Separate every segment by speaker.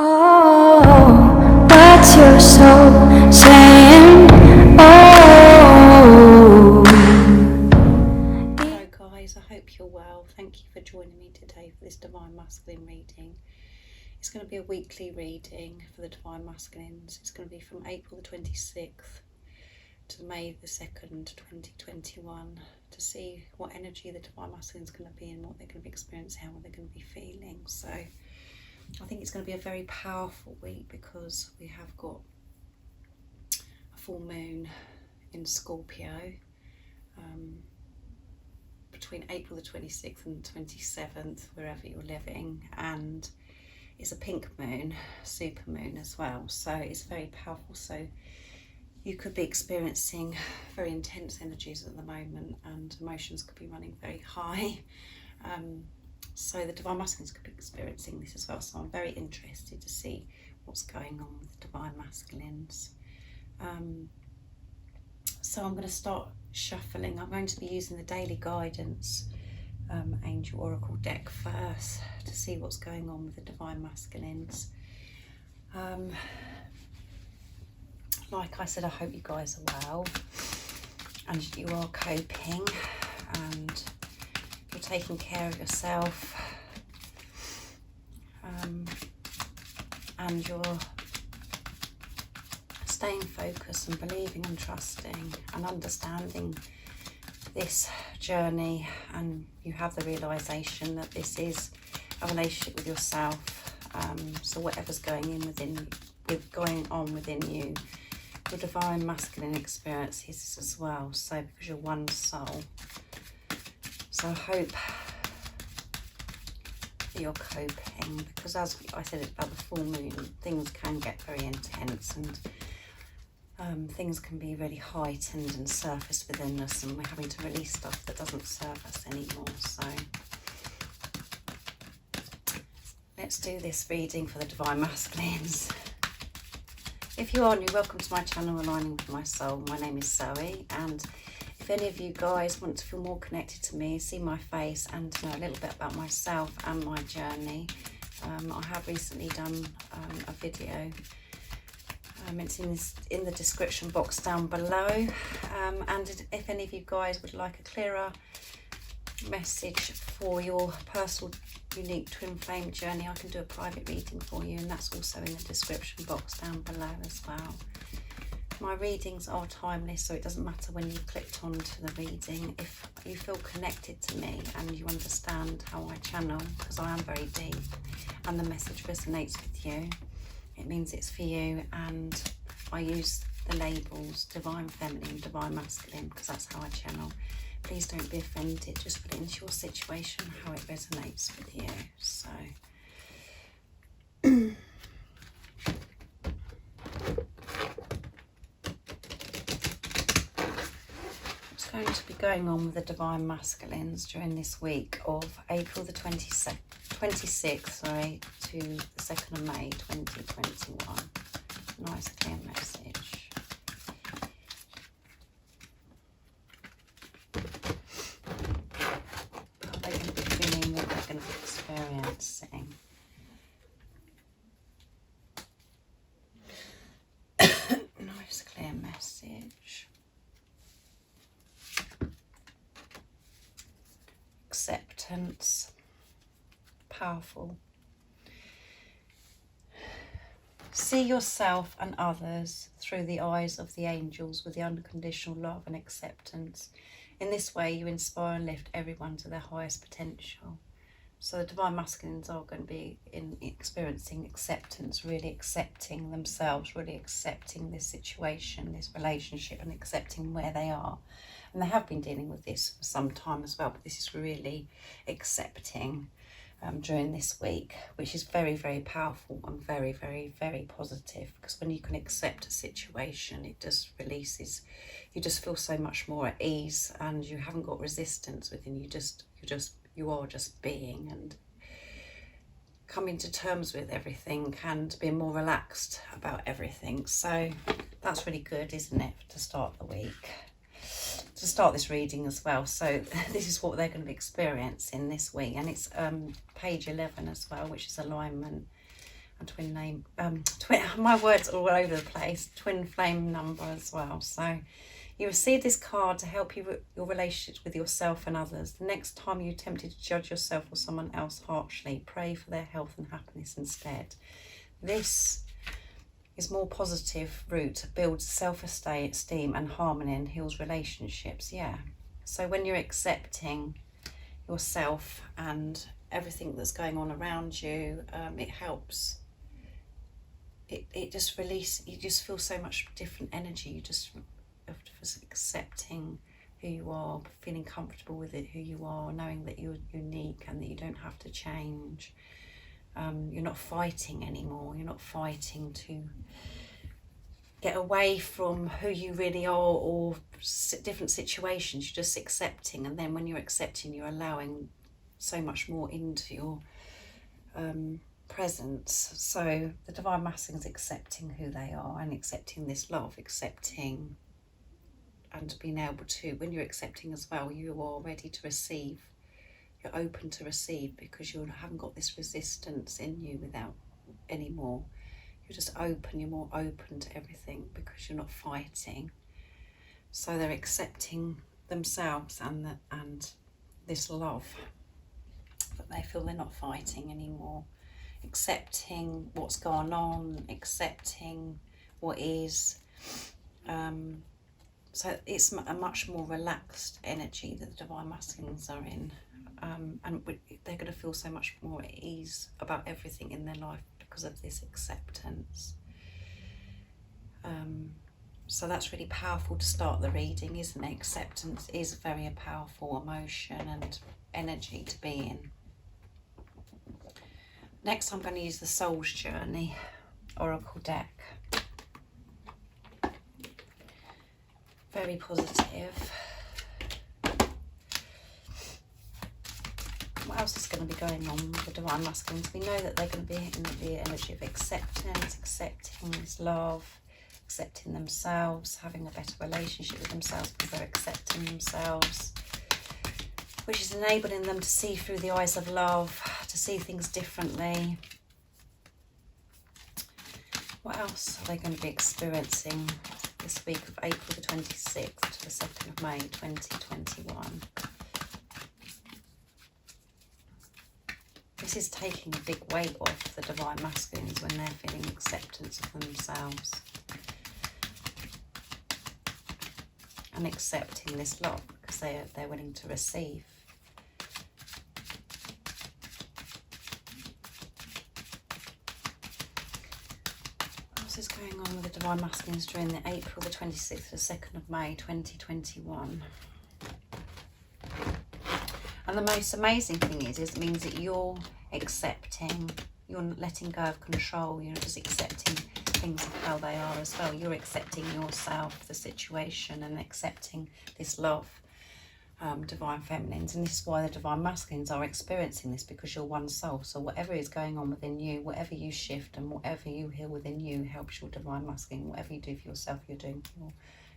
Speaker 1: Oh, what's your soul saying? Oh.
Speaker 2: Hello guys, I hope you're well. Thank you for joining me today for this Divine Masculine reading. It's going to be a weekly reading for the Divine Masculines. It's going to be from April the 26th to May the 2nd, 2021, to see what energy the Divine Masculine is going to be in, what they're going to be experiencing, how they're going to be feeling. So I think it's going to be a very powerful week because we have got a full moon in Scorpio between April the 26th and 27th, wherever you're living, and it's a pink moon, super moon as well, so it's very powerful. So you could be experiencing very intense energies at the moment and emotions could be running very high. So the Divine Masculines could be experiencing this as well. So I'm very interested to see what's going on with the Divine Masculines. So I'm going to start shuffling. I'm going to be using the Daily Guidance Angel Oracle deck first to see what's going on with the Divine Masculines. Like I said, I hope you guys are well and you are coping and you're taking care of yourself, and you're staying focused and believing and trusting and understanding this journey, and you have the realization that this is a relationship with yourself. So whatever's going on within you, your Divine Masculine experiences this as well. So because you're one soul, so I hope that you're coping, because as I said about the full moon, things can get very intense and things can be really heightened and surfaced within us, and we're having to release stuff that doesn't serve us anymore. So let's do this reading for the Divine Masculines. If you are new, welcome to my channel, Aligning with My Soul. My name is Zoe, and if any of you guys want to feel more connected to me, see my face and to know a little bit about myself and my journey, I have recently done a video. It's in the description box down below, and if any of you guys would like a clearer message for your personal unique twin flame journey, I can do a private reading for you, and that's also in the description box down below as well. My readings are timeless, so it doesn't matter when you clicked onto the reading. If you feel connected to me and you understand how I channel, because I am very deep and the message resonates with you, it means it's for you. And I use the labels Divine Feminine, Divine Masculine, because that's how I channel. Please don't be offended, just put it into your situation, how it resonates with you. So what's going to be going on with the Divine Masculines during this week of April the 26th to the 2nd of May 2021. Nice clear message. How are they going to be feeling, what they're going to be experiencing? Nice clear message. Acceptance. Powerful. See yourself and others through the eyes of the angels with the unconditional love and acceptance. In this way, you inspire and lift everyone to their highest potential. So the Divine Masculines are going to be experiencing acceptance, really accepting themselves, really accepting this situation, this relationship, and accepting where they are. And they have been dealing with this for some time as well, but this is really accepting during this week, which is very, very powerful and very, very, very positive, because when you can accept a situation, it just releases, you just feel so much more at ease, and you haven't got resistance within you. You are just being and coming to terms with everything and being more relaxed about everything. So that's really good, isn't it, to start the week, to start this reading as well. So this is what they're going to be experiencing this week, and it's page 11 as well, which is alignment. a twin name, my words are all over the place, twin flame number as well. So you receive this card to help you with your relationships with yourself and others. The next time you're tempted to judge yourself or someone else harshly, pray for their health and happiness instead. This is more positive route to build self-esteem and harmony and heals relationships. Yeah. So when you're accepting yourself and everything that's going on around you, it helps. It just release. You just feel so much different energy. You just accepting who you are, feeling comfortable with it, who you are, knowing that you're unique and that you don't have to change. You're not fighting anymore. You're not fighting to get away from who you really are or different situations. You're just accepting, and then when you're accepting, you're allowing so much more into your presence. So the Divine Masculine is accepting who they are and accepting this love, accepting and being able to, when you're accepting as well, you are ready to receive. You're open to receive because you haven't got this resistance in you without anymore. You're just open, you're more open to everything because you're not fighting. So they're accepting themselves and this love, that they feel they're not fighting anymore. Accepting what's gone on, accepting what is. So it's a much more relaxed energy that the Divine Masculines are in. And they're going to feel so much more at ease about everything in their life because of this acceptance. So that's really powerful to start the reading, isn't it? Acceptance is very a powerful emotion and energy to be in. Next, I'm going to use the Soul's Journey Oracle deck. Very positive. What else is going to be going on with the Divine Masculines? We know that they're going to be in the energy of acceptance, accepting this love, accepting themselves, having a better relationship with themselves because they're accepting themselves, which is enabling them to see through the eyes of love, to see things differently. What else are they going to be experiencing this week of April the 26th to the 2nd of May 2021? This is taking a big weight off the Divine Masculines when they're feeling acceptance of themselves and accepting this love because they're willing to receive. What else is going on with the Divine Masculines during the April the 26th to the 2nd of May 2021? And the most amazing thing is it means that you're accepting, you're letting go of control, you're not just accepting things of how they are as well. You're accepting yourself, the situation, and accepting this love, Divine Feminines. And this is why the Divine Masculines are experiencing this, because you're one soul. So whatever is going on within you, whatever you shift and whatever you heal within you helps your Divine Masculine. Whatever you do for yourself, you're doing for your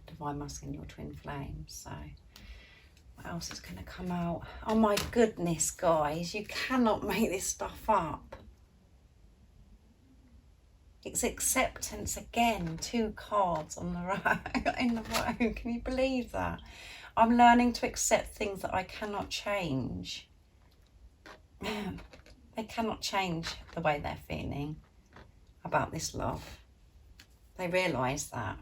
Speaker 2: Divine Masculine, your twin flames. So what else is going to come out? Oh my goodness, guys, you cannot make this stuff up. It's acceptance again. 2 cards on the row, in the row. Can you believe that? I'm learning to accept things that I cannot change. They cannot change the way they're feeling about this love. They realise that.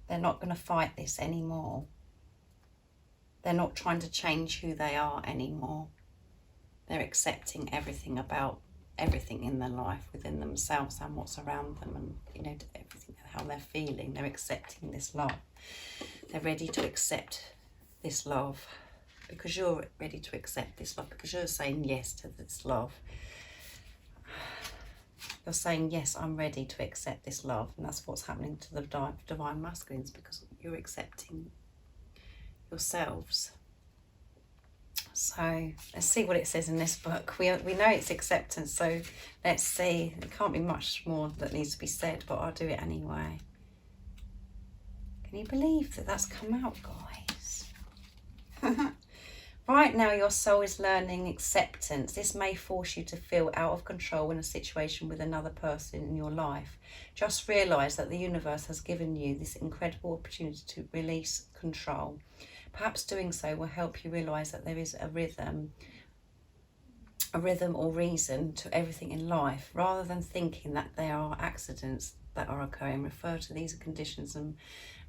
Speaker 2: They're not going to fight this anymore. They're not trying to change who they are anymore. They're accepting everything about everything in their life, within themselves and what's around them, and everything, how they're feeling. They're accepting this love. They're ready to accept this love because you're ready to accept this love, because you're saying yes to this love. You're saying, yes, I'm ready to accept this love. And that's what's happening to the Divine Masculines, because you're accepting yourselves. So let's see what it says in this book. We know it's acceptance, so let's see. There can't be much more that needs to be said, but I'll do it anyway. Can you believe that that's come out, guys? Right now, your soul is learning acceptance. This may force you to feel out of control in a situation with another person in your life. Just realise that the universe has given you this incredible opportunity to release control. Perhaps doing so will help you realise that there is a rhythm or reason to everything in life. Rather than thinking that there are accidents that are occurring, refer to these conditions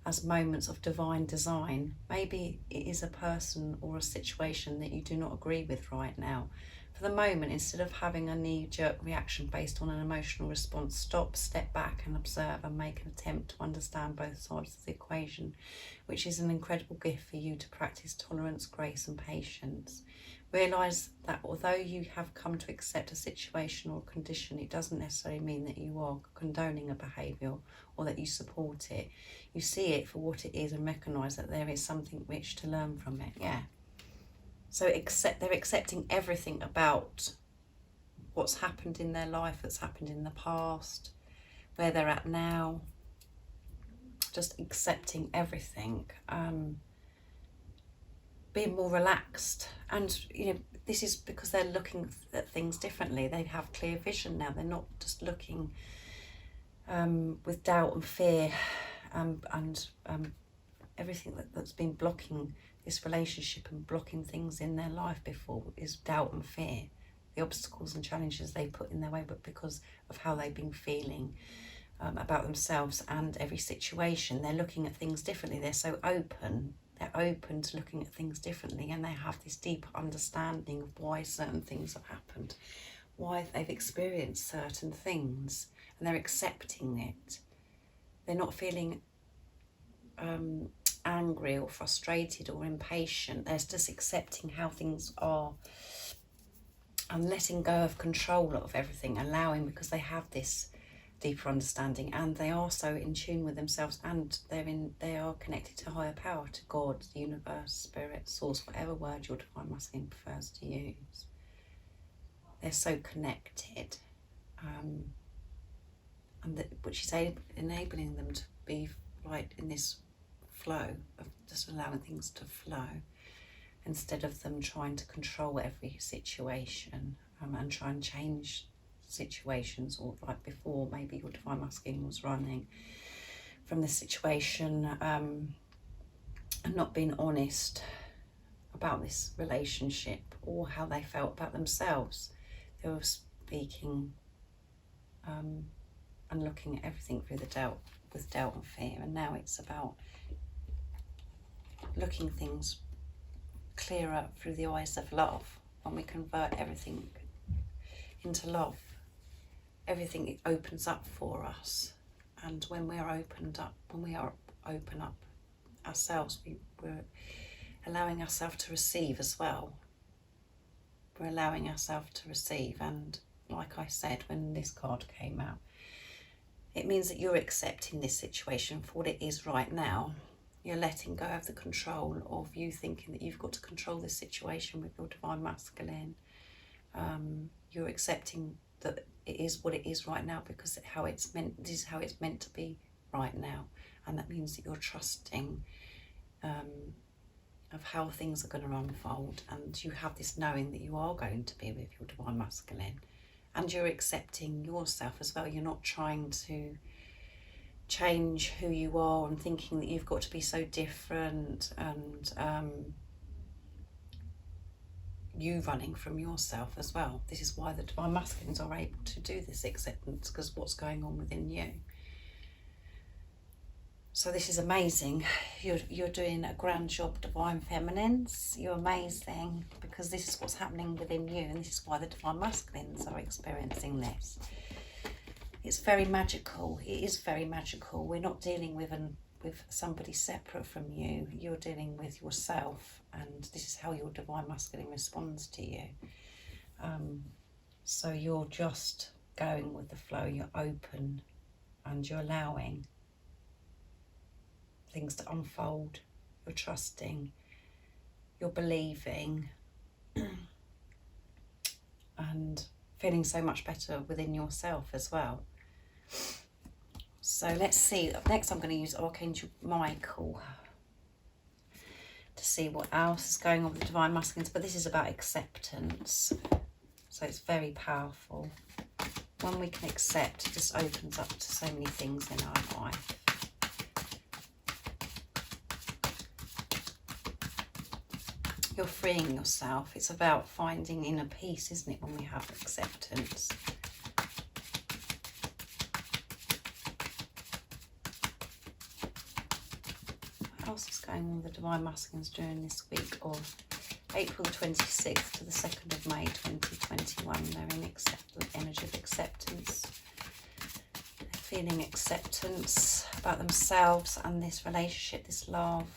Speaker 2: as moments of divine design. Maybe it is a person or a situation that you do not agree with right now. For the moment, instead of having a knee-jerk reaction based on an emotional response, stop, step back and observe, and make an attempt to understand both sides of the equation, which is an incredible gift for you to practice tolerance, grace and patience. Realise that although you have come to accept a situation or condition, it doesn't necessarily mean that you are condoning a behaviour or that you support it. You see it for what it is and recognise that there is something rich to learn from it. Yeah. So they're accepting everything about what's happened in their life, that's happened in the past, where they're at now. Just accepting everything. Being more relaxed, and this is because they're looking at things differently. They have clear vision now. They're not just looking with doubt and fear and everything that's been blocking this relationship and blocking things in their life before is doubt and fear, the obstacles and challenges they put in their way, but because of how they've been feeling about themselves and every situation. They're looking at things differently. They're so open. They're open to looking at things differently, and they have this deeper understanding of why certain things have happened, why they've experienced certain things, and they're accepting it. They're not feeling angry or frustrated or impatient. They're just accepting how things are and letting go of control of everything, allowing, because they have this deeper understanding, and they are so in tune with themselves, and they are connected to higher power, to God, the universe, spirit, source, whatever word your divine masculine prefers to use. They're so connected, which is enabling them to be right in this flow of just allowing things to flow, instead of them trying to control every situation and try and change situations. Or like before, maybe your divine masculine was running from the situation and not being honest about this relationship or how they felt about themselves. They were speaking and looking at everything through with doubt and fear, and now it's about looking things clearer through the eyes of love. When we convert everything into love, everything opens up for us. And when we are open up ourselves, we're allowing ourselves to receive as well. We're allowing ourselves to receive. And like I said, when this card came out, it means that you're accepting this situation for what it is right now. You're letting go of the control of you thinking that you've got to control this situation with your divine masculine. You're accepting that it is what it is right now, because this is how it's meant to be right now. And that means that you're trusting of how things are going to unfold, and you have this knowing that you are going to be with your divine masculine, and you're accepting yourself as well. You're not trying to change who you are and thinking that you've got to be so different, and you running from yourself as well. This is why the divine masculines are able to do this acceptance, because what's going on within you. So this is amazing. You're doing a grand job, divine feminines. You're amazing, because this is what's happening within you, and this is why the divine masculines are experiencing this. It's very magical. It is very magical. We're not dealing with somebody separate from you. You're dealing with yourself, and this is how your divine masculine responds to you. So you're just going with the flow. You're open, and you're allowing things to unfold. You're trusting. You're believing, and feeling so much better within yourself as well. So let's see. Next I'm going to use Archangel Michael. to see what else is going on with the Divine Masculines, but this is about acceptance. So it's very powerful. When we can accept, it just opens up to so many things in our life. You're freeing yourself. It's about finding inner peace, isn't it, when we have acceptance. What else is going on with the Divine Masculines during this week of April the 26th to the 2nd of May 2021? They're in energy of acceptance. They're feeling acceptance about themselves and this relationship, this love.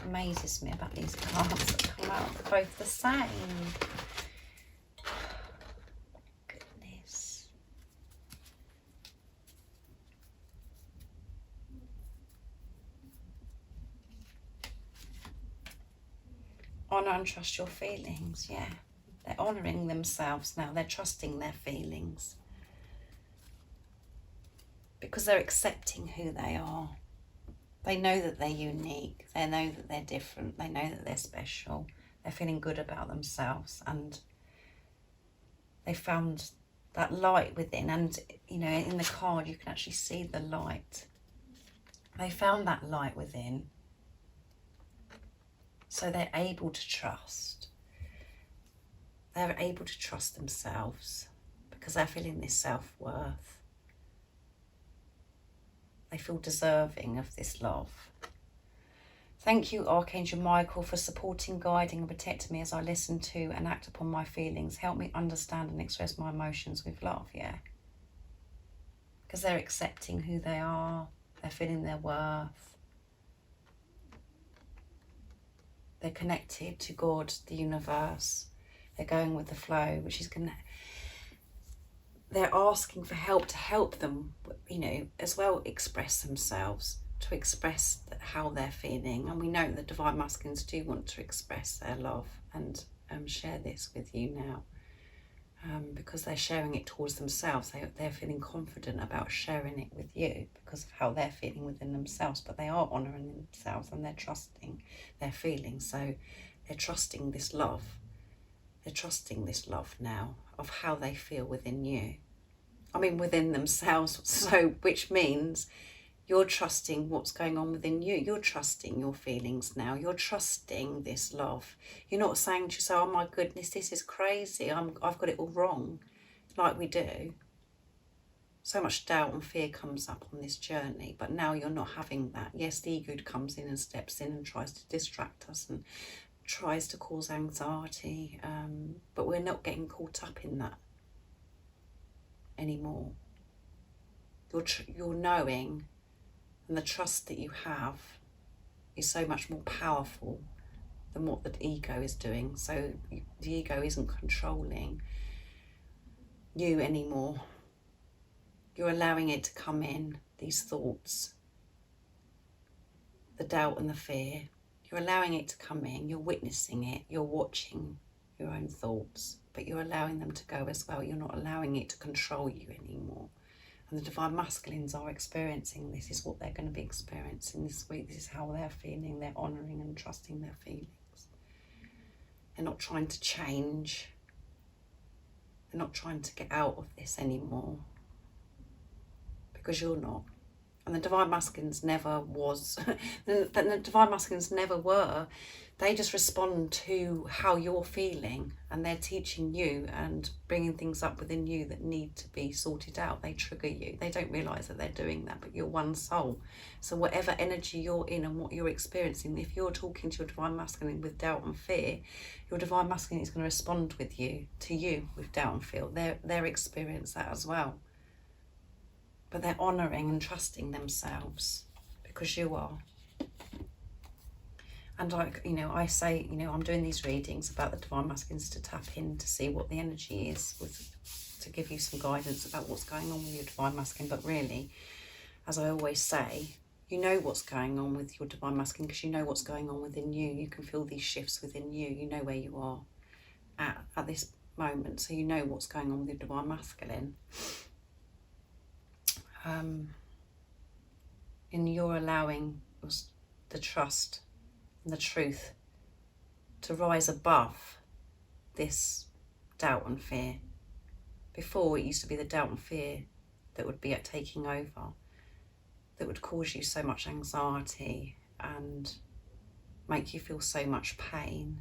Speaker 2: Amazes me about these cards that come out. They're both the same. Goodness. Honour and trust your feelings. Yeah, they're honouring themselves now. They're trusting their feelings because they're accepting who they are. They know that they're unique. They know that they're different. They know that they're special. They're feeling good about themselves, and they found that light within. And, you know, in the card, you can actually see the light. They found that light within. So they're able to trust. They're able to trust themselves because they're feeling this self-worth. They feel deserving of this love. Thank you, Archangel Michael, for supporting, guiding and protecting me as I listen to and act upon my feelings. Help me understand and express my emotions with love, yeah. Because they're accepting who they are. They're feeling their worth. They're connected to God, the universe. They're going with the flow, which is going to... They're asking for help to help them, you know, as well express themselves, to express how they're feeling. And we know that Divine Masculines do want to express their love and share this with you now, because they're sharing it towards themselves. They're feeling confident about sharing it with you because of how they're feeling within themselves, but they are honouring themselves and they're trusting their feelings. So they're trusting this love. They're trusting this love now of how they feel within you. I mean, within themselves. So, which means you're trusting what's going on within you. You're trusting your feelings now. You're trusting this love. You're not saying to yourself, oh my goodness, this is crazy. I've got it all wrong, like we do. So much doubt and fear comes up on this journey, but now you're not having that. Yes, the ego comes in and steps in and tries to distract us and tries to cause anxiety, but we're not getting caught up in that anymore. You're knowing, and the trust that you have is so much more powerful than what the ego is doing. So the ego isn't controlling you anymore. You're allowing it to come in, these thoughts, the doubt and the fear. You're allowing it to come in, you're witnessing it, you're watching your own thoughts, but you're allowing them to go as well. You're not allowing it to control you anymore. And the Divine Masculines are experiencing this. Is what they're going to be experiencing this week. This is how they're feeling. They're honouring and trusting their feelings. They're not trying to change. They're not trying to get out of this anymore. Because you're not. And the Divine Masculines never was. The Divine Masculines never were. They just respond to how you're feeling, and they're teaching you and bringing things up within you that need to be sorted out. They trigger you. They don't realise that they're doing that, but you're one soul. So whatever energy you're in and what you're experiencing, if you're talking to your Divine Masculine with doubt and fear, your Divine Masculine is going to respond with you, to you, with doubt and fear. They're experience that as well. But they're honouring and trusting themselves because you are. And I say, I'm doing these readings about the Divine Masculines to tap in to see what the energy is, to give you some guidance about what's going on with your Divine Masculine. But really, as I always say, you know what's going on with your Divine Masculine because you know what's going on within you. You can feel these shifts within you. You know where you are. at this moment, so you know what's going on with your Divine Masculine. And you're allowing the trust and the truth to rise above this doubt and fear. Before, it used to be the doubt and fear that would be taking over, that would cause you so much anxiety and make you feel so much pain.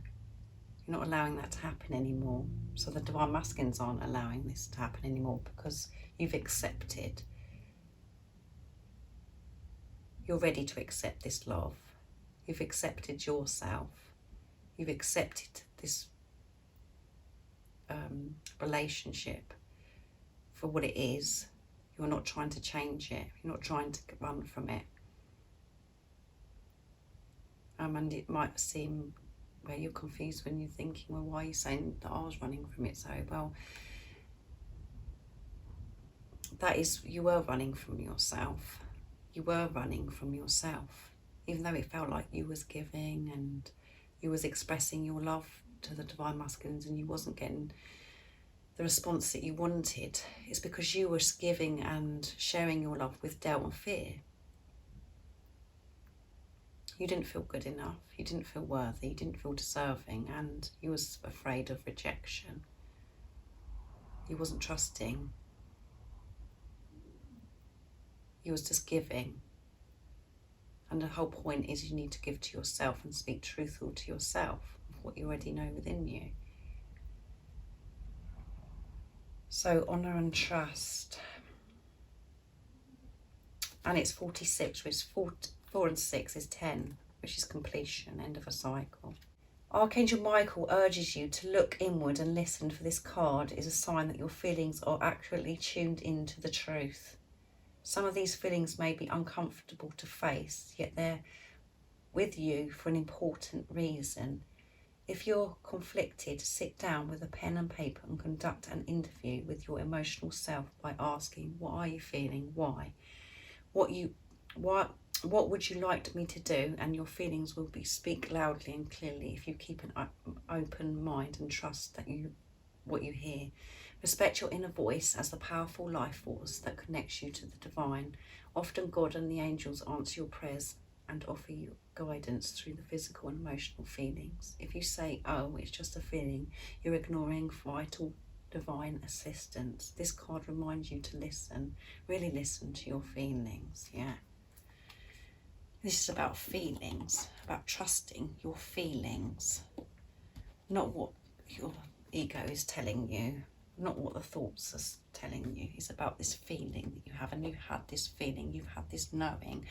Speaker 2: You're not allowing that to happen anymore. So the Divine Masculines aren't allowing this to happen anymore, because you've accepted. You're ready to accept this love. You've accepted yourself. You've accepted this relationship for what it is. You're not trying to change it. You're not trying to run from it. And it might seem where you're confused when you're thinking, well, why are you saying that I was running from it? So, well, that is, you were running from yourself. You were running from yourself, even though it felt like you was giving and you was expressing your love to the Divine Masculines and you wasn't getting the response that you wanted. It's because you were giving and sharing your love with doubt and fear. You didn't feel good enough, you didn't feel worthy, you didn't feel deserving, and you was afraid of rejection. You wasn't trusting. You was just giving. And the whole point is you need to give to yourself and speak truthful to yourself of what you already know within you. So honour and trust. And it's 46, which is 4 and 6 is 10, which is completion, end of a cycle. Archangel Michael urges you to look inward and listen, for this card is a sign that your feelings are accurately tuned into the truth. Some of these feelings may be uncomfortable to face, yet they're with you for an important reason. If you're conflicted, sit down with a pen and paper and conduct an interview with your emotional self by asking, what are you feeling? Why? What would you like me to do? And your feelings will speak loudly and clearly if you keep an open mind and trust that what you hear. Respect your inner voice as the powerful life force that connects you to the divine. Often God and the angels answer your prayers and offer you guidance through the physical and emotional feelings. If you say, oh, it's just a feeling, you're ignoring vital divine assistance. This card reminds you to listen, really listen to your feelings, yeah. This is about feelings, about trusting your feelings, not what your ego is telling you, not what the thoughts are telling you. It's about this feeling that you have, and you've had this feeling, you've had this knowing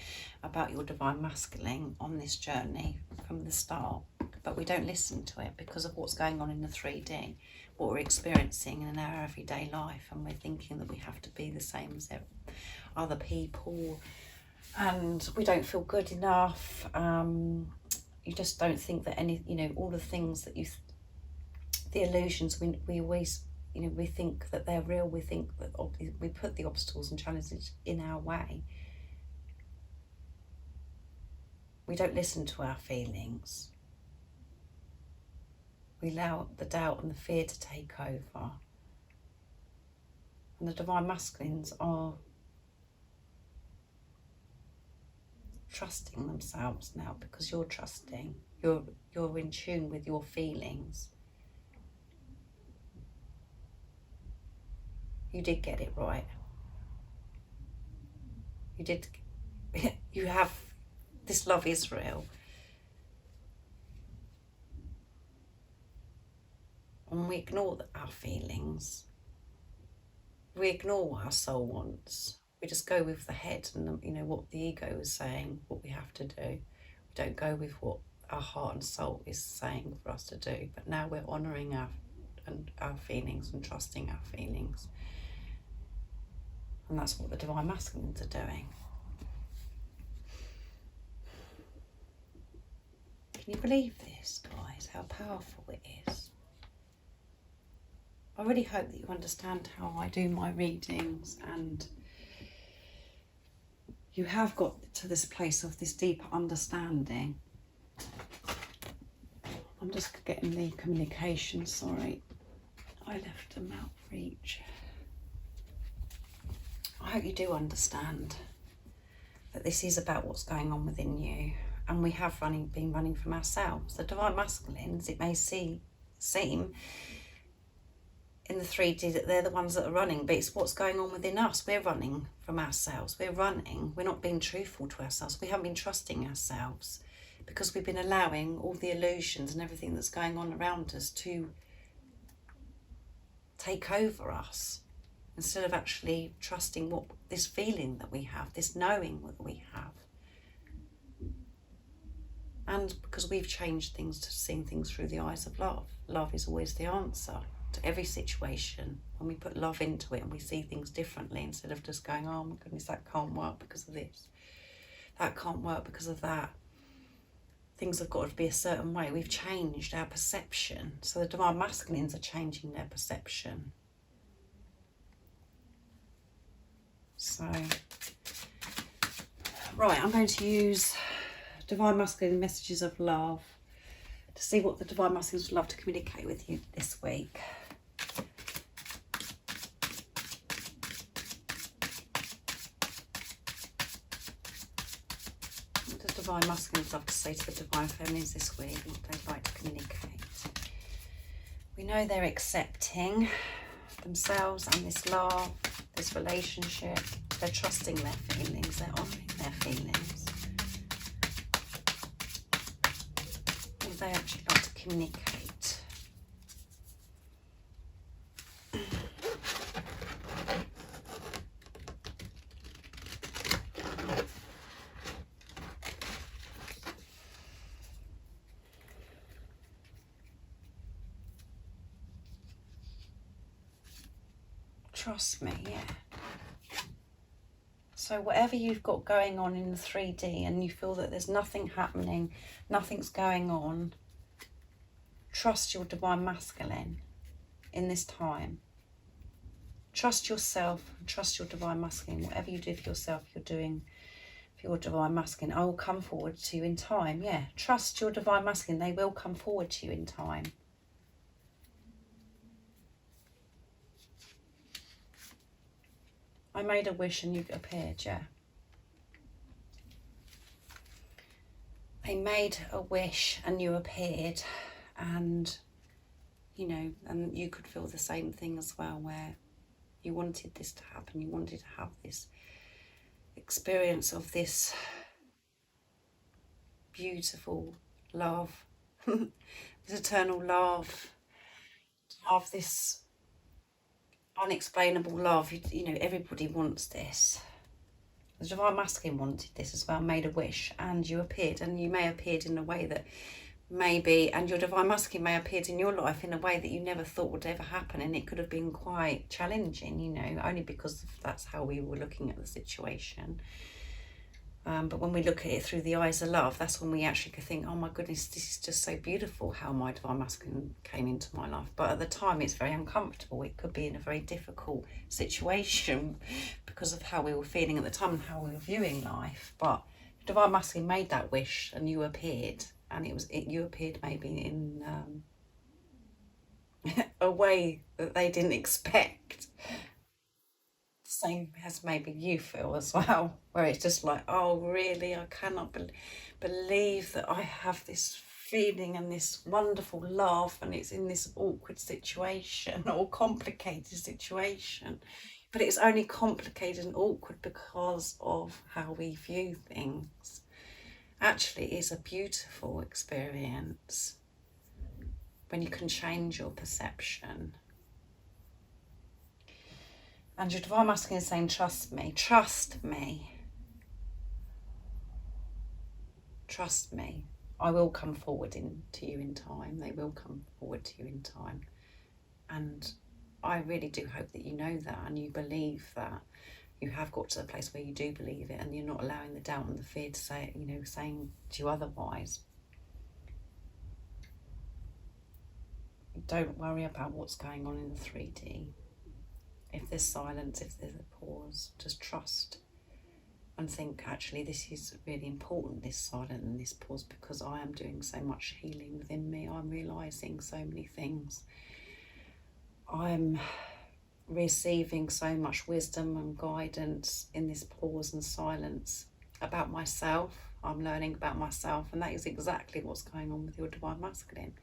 Speaker 2: about your Divine Masculine on this journey from the start. But we don't listen to it because of what's going on in the 3D, what we're experiencing in our everyday life, and we're thinking that we have to be the same as other people, and we don't feel good enough. You just don't think that all the things that the illusions, we always, we think that they're real. We think that we put the obstacles and challenges in our way. We don't listen to our feelings. We allow the doubt and the fear to take over. And the Divine Masculines are trusting themselves now, because you're trusting. You're in tune with your feelings. You did get it right. You did. You have this love is real. And we ignore our feelings. We ignore what our soul wants. We just go with the head and what the ego is saying, what we have to do. We don't go with what our heart and soul is saying for us to do. But now we're honouring our feelings and trusting our feelings. And that's what the Divine Masculines are doing. Can you believe this, guys? How powerful it is. I really hope that you understand how I do my readings, and you have got to this place of this deeper understanding. I'm just getting the communication, sorry. I left them out for each. I hope you do understand that this is about what's going on within you, and we have been running from ourselves. The divine masculines, it may seem in the 3D that they're the ones that are running, but it's what's going on within us. We're running from ourselves. We're not being truthful to ourselves. We haven't been trusting ourselves because we've been allowing all the illusions and everything that's going on around us to take over us, instead of actually trusting what this feeling that we have, this knowing that we have. And because we've changed things to seeing things through the eyes of love. Love is always the answer to every situation. When we put love into it and we see things differently, instead of just going, oh my goodness, that can't work because of this, that can't work because of that. Things have got to be a certain way. We've changed our perception. So the divine masculines are changing their perception. So, right, I'm going to use divine masculine messages of love to see what the divine masculines would love to communicate with you this week. What does divine masculines love to say to the divine feminines this week? What they'd like to communicate? We know they're accepting themselves and this love, this relationship. They're trusting their feelings, they're honouring their feelings. What would they actually like to communicate? Trust me, yeah. So whatever you've got going on in the 3D and you feel that there's nothing happening, nothing's going on, trust your divine masculine in this time. Trust yourself, trust your divine masculine. Whatever you do for yourself, you're doing for your divine masculine. I will come forward to you in time. Yeah, trust your divine masculine. They will come forward to you in time. I made a wish and you appeared, yeah. They made a wish and you appeared, and, you know, and you could feel the same thing as well, where you wanted this to happen. You wanted to have this experience of this beautiful love, this eternal love, of this unexplainable love. You know, everybody wants this. The divine masculine wanted this as well, made a wish, and you appeared, and you may have appeared in a way that maybe, and your divine masculine may have appeared in your life in a way that you never thought would ever happen, and it could have been quite challenging, you know, only because that's how we were looking at the situation. But when we look at it through the eyes of love, that's when we actually could think, oh my goodness, this is just so beautiful how my divine masculine came into my life. But at the time, it's very uncomfortable. It could be in a very difficult situation because of how we were feeling at the time and how we were viewing life. But divine masculine made that wish and you appeared, and you appeared maybe in a way that they didn't expect. Same as maybe you feel as well, where it's just like, oh really, I cannot believe that I have this feeling and this wonderful love, and it's in this awkward situation or complicated situation, but it's only complicated and awkward because of how we view things. Actually, it's a beautiful experience when you can change your perception. And your divine masculine is saying, trust me, trust me. Trust me. I will come forward to you in time. They will come forward to you in time. And I really do hope that you know that and you believe that. You have got to the place where you do believe it, and you're not allowing the doubt and the fear to say, you know, saying to you otherwise. Don't worry about what's going on in the 3D. If there's silence, if there's a pause, just trust and think, actually, this is really important, this silence and this pause, because I am doing so much healing within me. I'm realising so many things. I'm receiving so much wisdom and guidance in this pause and silence about myself. I'm learning about myself, and that is exactly what's going on with your Divine Masculine.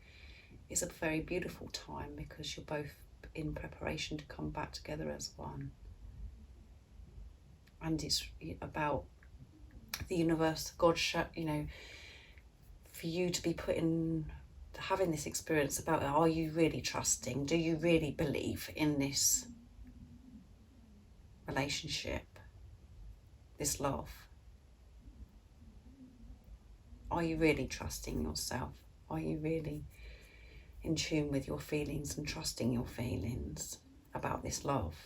Speaker 2: It's a very beautiful time because you're both in preparation to come back together as one. And it's about the universe, God, you know, for you to be having this experience about, are you really trusting? Do you really believe in this relationship, this love? Are you really trusting yourself? Are you really in tune with your feelings and trusting your feelings about this love?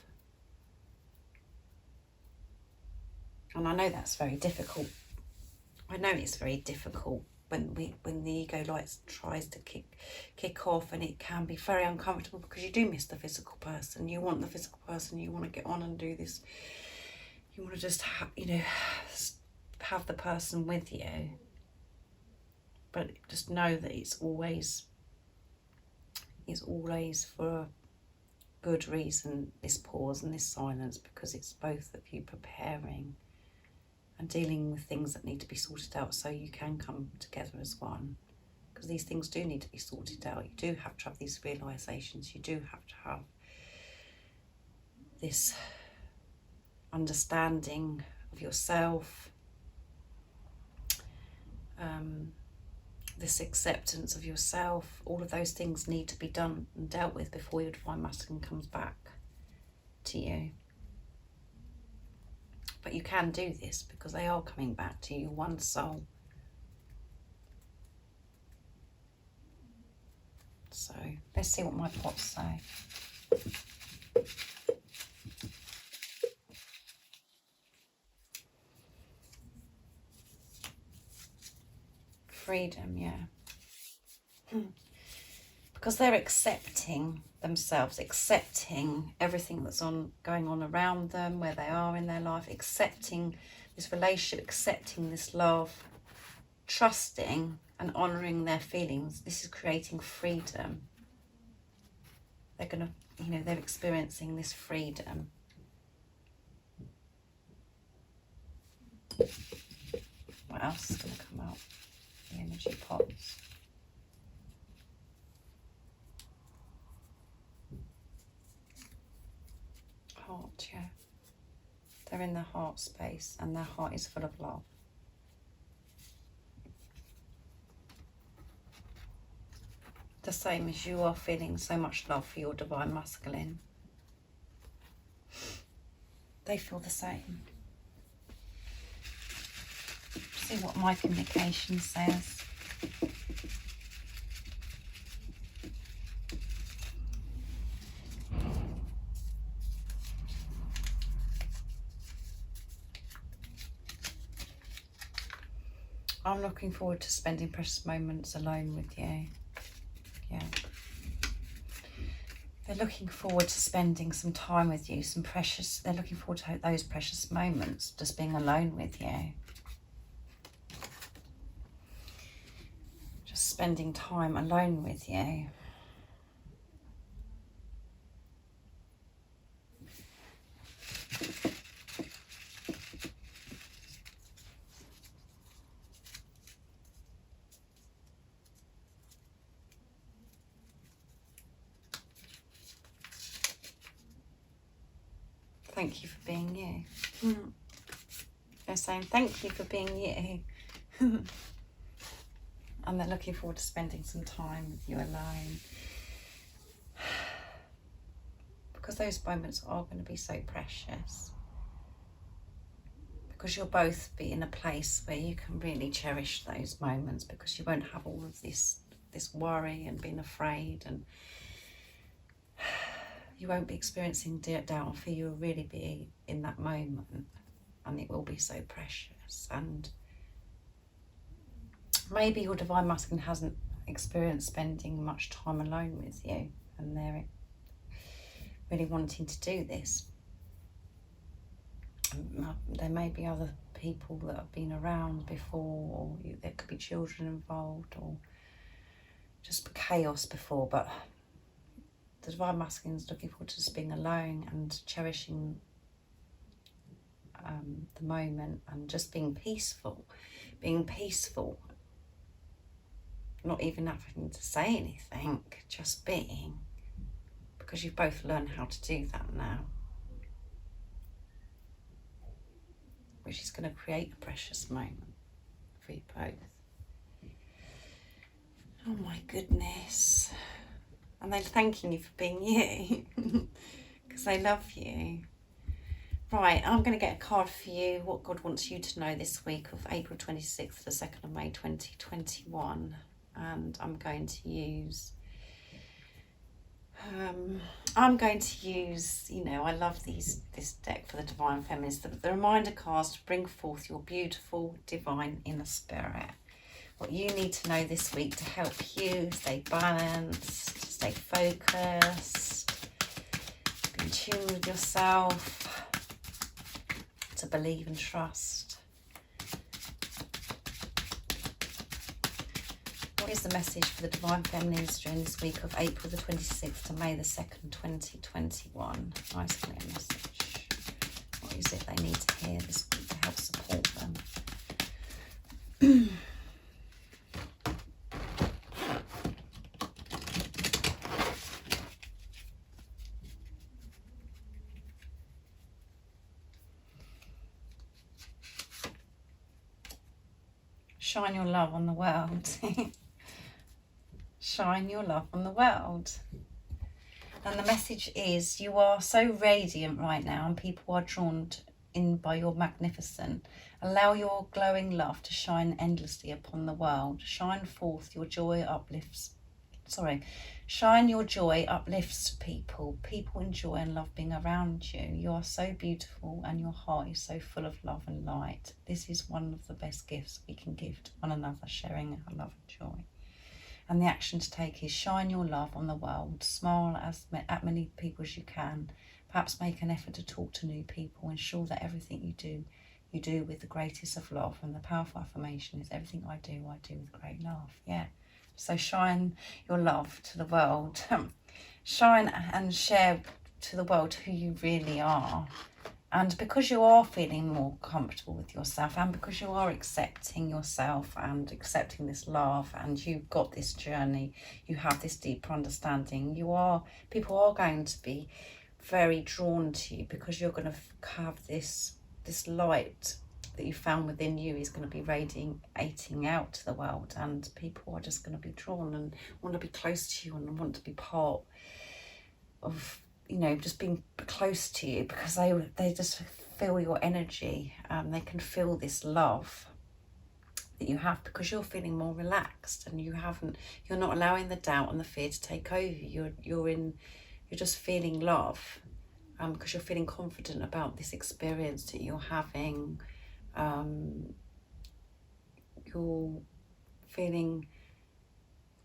Speaker 2: And I know that's very difficult. I know it's very difficult when the ego tries to kick off, and it can be very uncomfortable because you do miss the physical person. You want the physical person. You want to get on and do this. You want to just have the person with you. But just know that it's always for a good reason, this pause and this silence, because it's both of you preparing and dealing with things that need to be sorted out so you can come together as one. Because these things do need to be sorted out. You do have to have these realizations. You do have to have this understanding of yourself, this acceptance of yourself. All of those things need to be done and dealt with before your Divine Masculine comes back to you. But you can do this because they are coming back to you, one soul. So let's see what my pots say. Freedom, yeah. Because they're accepting themselves, accepting everything that's going on around them, where they are in their life, accepting this relationship, accepting this love, trusting and honouring their feelings. This is creating freedom. They're going to, they're experiencing this freedom. What else is going to come out? The energy pots. Heart, yeah. They're in their heart space, and their heart is full of love. The same as you are feeling so much love for your Divine Masculine. They feel the same. See what my communication says. I'm looking forward to spending precious moments alone with you. Yeah. They're looking forward to spending some time with you, they're looking forward to those precious moments, just being alone with you. Just spending time alone with you. Thank you for being you. They're saying thank you for being you. And they're looking forward to spending some time with you alone. Because those moments are going to be so precious. Because you'll both be in a place where you can really cherish those moments, because you won't have all of this worry and being afraid, and you won't be experiencing doubt and fear. You'll really be in that moment, and it will be so precious. And maybe your Divine Masculine hasn't experienced spending much time alone with you, and they're really wanting to do this. There may be other people that have been around before, or there could be children involved, or just chaos before. But the Divine Masculine is looking forward to just being alone and cherishing the moment and just being peaceful, not even having to say anything, just being, because you've both learned how to do that now, which is going to create a precious moment for you both. Oh my goodness. And they're thanking you for being you, because they love you. Right, I'm going to get a card for you, what God wants you to know this week of April 26th to 2nd of May 2021. And I'm going to use, I love this deck for the Divine Feminine. The reminder cards to bring forth your beautiful, divine inner spirit. What you need to know this week to help you stay balanced, to stay focused, be in tune with yourself, to believe and trust. What is the message for the Divine Feminines during this week of April the 26th to May the 2nd, 2021? Nice clear message. What is it they need to hear this week to help support them? Shine your love on the world. Shine your love on the world. And the message is, you are so radiant right now and people are drawn in by your magnificent. Allow your glowing love to shine endlessly upon the world. Shine forth your joy Shine your joy uplifts people. People enjoy and love being around you. You are so beautiful and your heart is so full of love and light. This is one of the best gifts we can give to one another, sharing our love and joy. And the action to take is shine your love on the world. Smile at many people as you can. Perhaps make an effort to talk to new people. Ensure that everything you do with the greatest of love. And the powerful affirmation is, everything I do with great love. Yeah. So shine your love to the world. Shine and share to the world who you really are. And because you are feeling more comfortable with yourself, and because you are accepting yourself and accepting this love, and you've got this journey, you have this deeper understanding, people are going to be very drawn to you, because you're going to have this light that you found within you is going to be radiating out to the world, and people are just going to be drawn and want to be close to you and want to be part of, just being close to you, because they just feel your energy. They can feel this love that you have, because you're feeling more relaxed and you're not allowing the doubt and the fear to take over. You're just feeling love, because you're feeling confident about this experience that you're having. You're feeling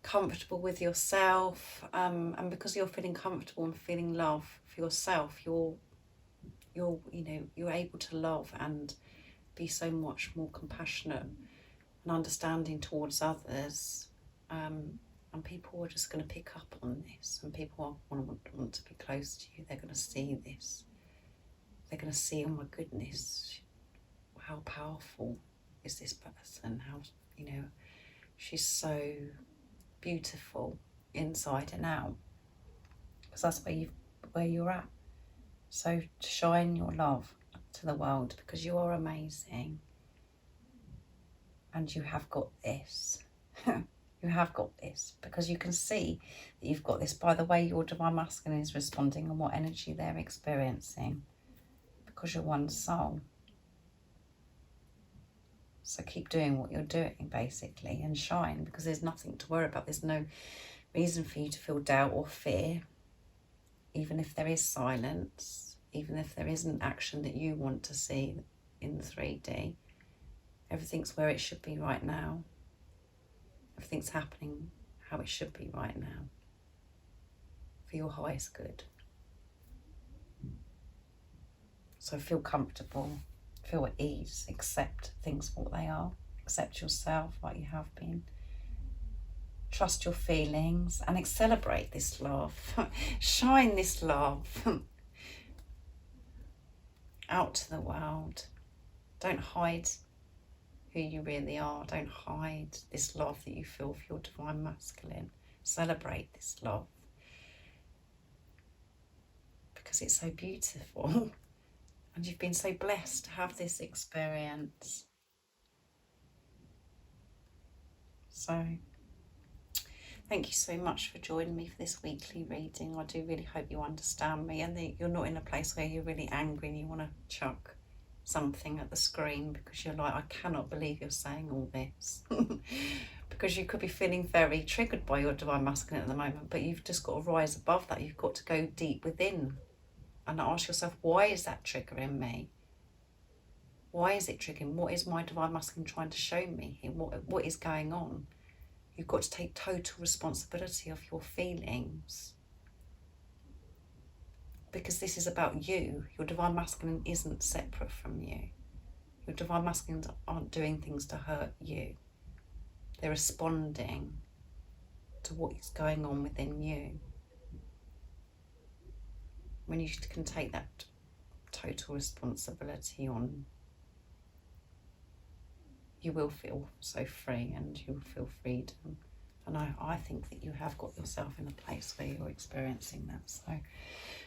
Speaker 2: comfortable with yourself, and because you're feeling comfortable and feeling love for yourself, you're able to love and be so much more compassionate and understanding towards others, and people are just going to pick up on this, and people want to be close to you. They're going to see this. They're going to see, oh my goodness, how powerful is this person? How, she's so beautiful inside and out, because that's where you're at. So shine your love to the world, because you are amazing and you have got this. You have got this, because you can see that you've got this by the way your Divine Masculine is responding and what energy they're experiencing, because you're one soul. So keep doing what you're doing, basically, and shine, because there's nothing to worry about. There's no reason for you to feel doubt or fear, even if there is silence, even if there isn't action that you want to see in the 3D. Everything's where it should be right now. Everything's happening how it should be right now, for your highest good. So feel comfortable, feel at ease, accept things for what they are, accept yourself like you have been. Trust your feelings and celebrate this love. Shine this love out to the world. Don't hide who you really are. Don't hide this love that you feel for your divine masculine. Celebrate this love because it's so beautiful and you've been so blessed to have this experience. So thank you so much for joining me for this weekly reading. I do really hope you understand me and that you're not in a place where you're really angry and you want to chuck something at the screen because you're like, I cannot believe you're saying all this. Because you could be feeling very triggered by your divine masculine at the moment, but you've just got to rise above that. You've got to go deep within and ask yourself, why is that triggering me? Why is it triggering? What is my divine masculine trying to show me here? What is going on? You've got to take total responsibility of your feelings. Because this is about you. Your divine masculine isn't separate from you. Your divine masculines aren't doing things to hurt you. They're responding to what is going on within you. When you can take that total responsibility on, you will feel so free and you'll feel freedom. And I think that you have got yourself in a place where you're experiencing that. So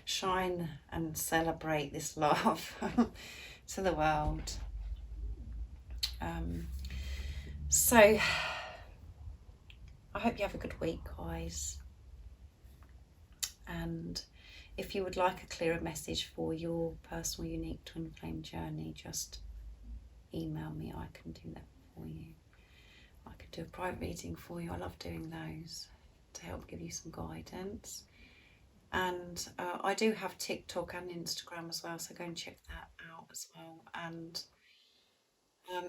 Speaker 2: shine and celebrate this love to the world. So I hope you have a good week, guys. And if you would like a clearer message for your personal, unique twin flame journey, just email me. I can do that for you. I could do a private reading for you. I love doing those to help give you some guidance. And I do have TikTok and Instagram as well, so go and check that out as well. And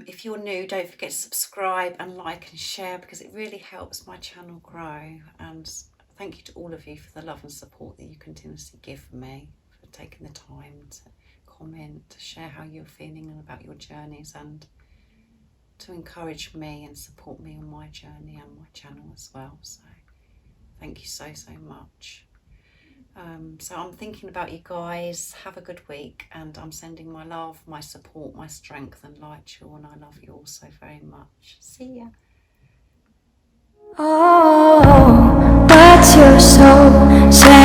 Speaker 2: if you're new, don't forget to subscribe and like and share because it really helps my channel grow. And thank you to all of you for the love and support that you continuously give me, for taking the time to comment, to share how you're feeling and about your journeys, and to encourage me and support me on my journey and my channel as well. So thank you so much. So I'm thinking about you guys. Have a good week, and I'm sending my love, my support, my strength and light to you, and I love you all so very much. See ya.
Speaker 1: Oh, what's your soul saying?